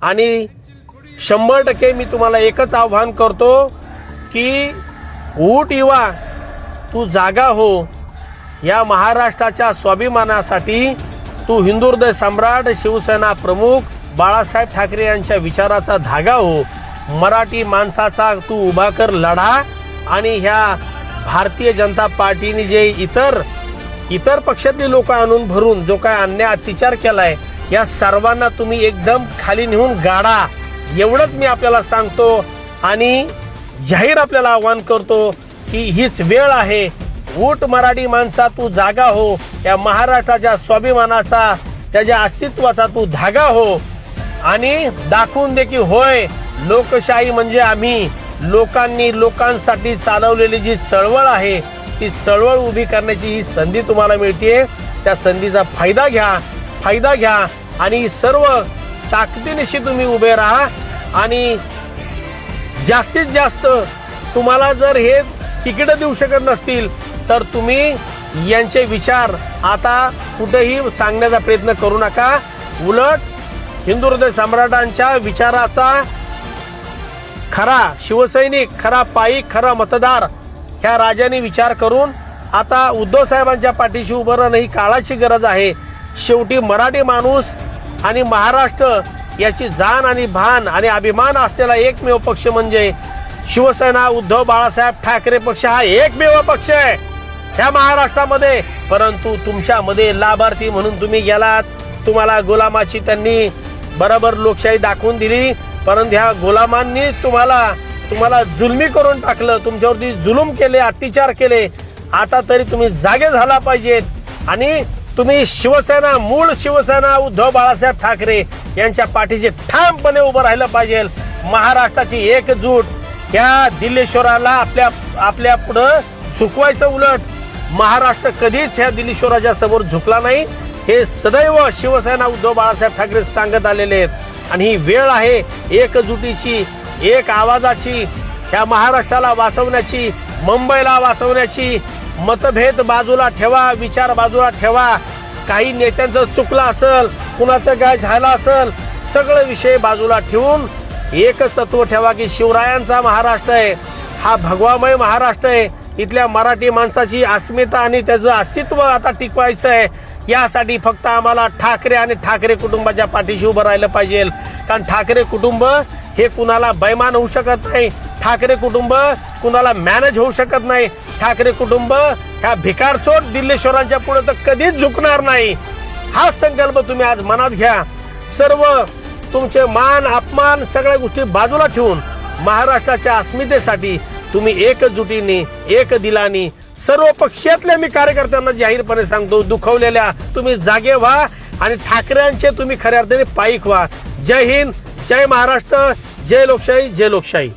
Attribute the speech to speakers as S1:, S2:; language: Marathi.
S1: आणि 100% मी तुम्हाला एकच आव्हान करतो की उठ युवा, तू जागा हो. या महाराष्ट्राच्या स्वाभिमानासाठी तू हिंदू हृदय सम्राट शिवसेना प्रमुख बाळासाहेब ठाकरे यांच्या विचाराचा धागा हो. मराठी माणसाचा तू उभा कर लढा. आणि ह्या भारतीय जनता पार्टीने जे इतर पक्षातली लोक आणून भरून जो काय अन्याय अत्याचार केलाय, या सर्वांना तुम्ही एकदम खाली नेऊन गाडा. एवढंच मी आपल्याला सांगतो आणि जाहीर आपल्याला आवाहन करतो की हीच वेळ आहे. उठ मराठी माणसा, तू जागा हो. या महाराष्ट्राच्या स्वाभिमानाचा, त्याच्या अस्तित्वाचा तू धागा हो आणि दाखवून दे की होय, लोकशाही म्हणजे आम्ही. लोकांसाठी चालवलेली जी चळवळ आहे, ती चळवळ उभी करण्याची ही संधी तुम्हाला मिळते. त्या संधीचा फायदा घ्या आणि सर्व ताकदीनिशी तुम्ही उभे राहा. आणि जास्तीत जास्त तुम्हाला जर हे तिकीट देऊ शकत नसतील तर तुम्ही यांचे विचार आता कुठेही सांगण्याचा प्रयत्न करू नका. उलट हिंदू हृदय सम्राटांच्या विचाराचा खरा शिवसैनिक, खरा पाईक, खरा मतदार ह्या राजाने विचार करून आता उद्धव साहेबांच्या पाठीशी उभं राहणं ही काळाची गरज आहे. शेवटी मराठी माणूस आणि महाराष्ट्र याची जाण आणि भान आणि अभिमान असलेला एकमेव पक्ष म्हणजे शिवसेना उद्धव बाळासाहेब ठाकरे पक्ष हा एकमेव पक्ष आहे ह्या महाराष्ट्रामध्ये. परंतु तुमच्यामध्ये लाभार्थी म्हणून तुम्ही गेलात. तुम्हाला गुलामाची त्यांनी बरोबर लोकशाही दाखवून दिली, परंतु ह्या गुलामांनी तुम्हाला जुलमी करून टाकलं, तुमच्यावरती जुलूम केले, अत्याचार केले. आता तरी तुम्ही जागे झाला पाहिजेत आणि तुम्ही मूळ शिवसेना उद्धव बाळासाहेब ठाकरे यांच्या पाठीशी ठामपणे उभं राहिलं पाहिजे. महाराष्ट्राची एकजूट या दिल्लीश्वराला आपल्या पुढं झुकवायचं. उलट महाराष्ट्र कधीच ह्या दिल्लीश्वराच्या समोर झुकला नाही, हे सदैव शिवसेना उद्धव बाळासाहेब ठाकरे सांगत आलेले आहेत. आणि ही वेळ आहे एकजुटीची, एक आवाजाची, ह्या महाराष्ट्राला वाचवण्याची, मुंबईला वाचवण्याची. मतभेद बाजूला ठेवा, विचार बाजूला ठेवा. काही नेत्यांचं चुकलं असेल, कुणाचं काय झालं असेल, सगळे विषय बाजूला ठेवून एकच तत्व ठेवा की शिवरायांचा महाराष्ट्र आहे, हा भगवामय महाराष्ट्र आहे. इथल्या मराठी माणसाची अस्मिता आणि त्याचं अस्तित्व आता टिकवायचं आहे. यासाठी फक्त आम्हाला ठाकरे आणि ठाकरे कुटुंबाच्या पाठीशी उभं राहिलं पाहिजे. कारण ठाकरे कुटुंब हे कुणाला बैमान होऊ शकत नाही. ठाकरे कुटुंब कुणाला मॅनेज होऊ शकत नाही. ठाकरे कुटुंब ह्या भिकारचोट दिल्लीश्वरांच्या पुढे तर कधीच झुकणार नाही. हा संकल्प तुम्ही आज मनात घ्या. सर्व तुमचे मान अपमान सगळ्या गोष्टी बाजूला ठेवून महाराष्ट्राच्या अस्मितेसाठी तुम्ही एकजुटीने, एक दिलाने, सर्व पक्षातल्या मी कार्यकर्त्यांना जाहीरपणे सांगतो, दुखवलेल्या तुम्ही जागे व्हा आणि ठाकरेंचे तुम्ही खऱ्या अर्थाने पाईक व्हा. जय हिंद, जय महाराष्ट्र, जय लोकशाही, जय लोकशाही.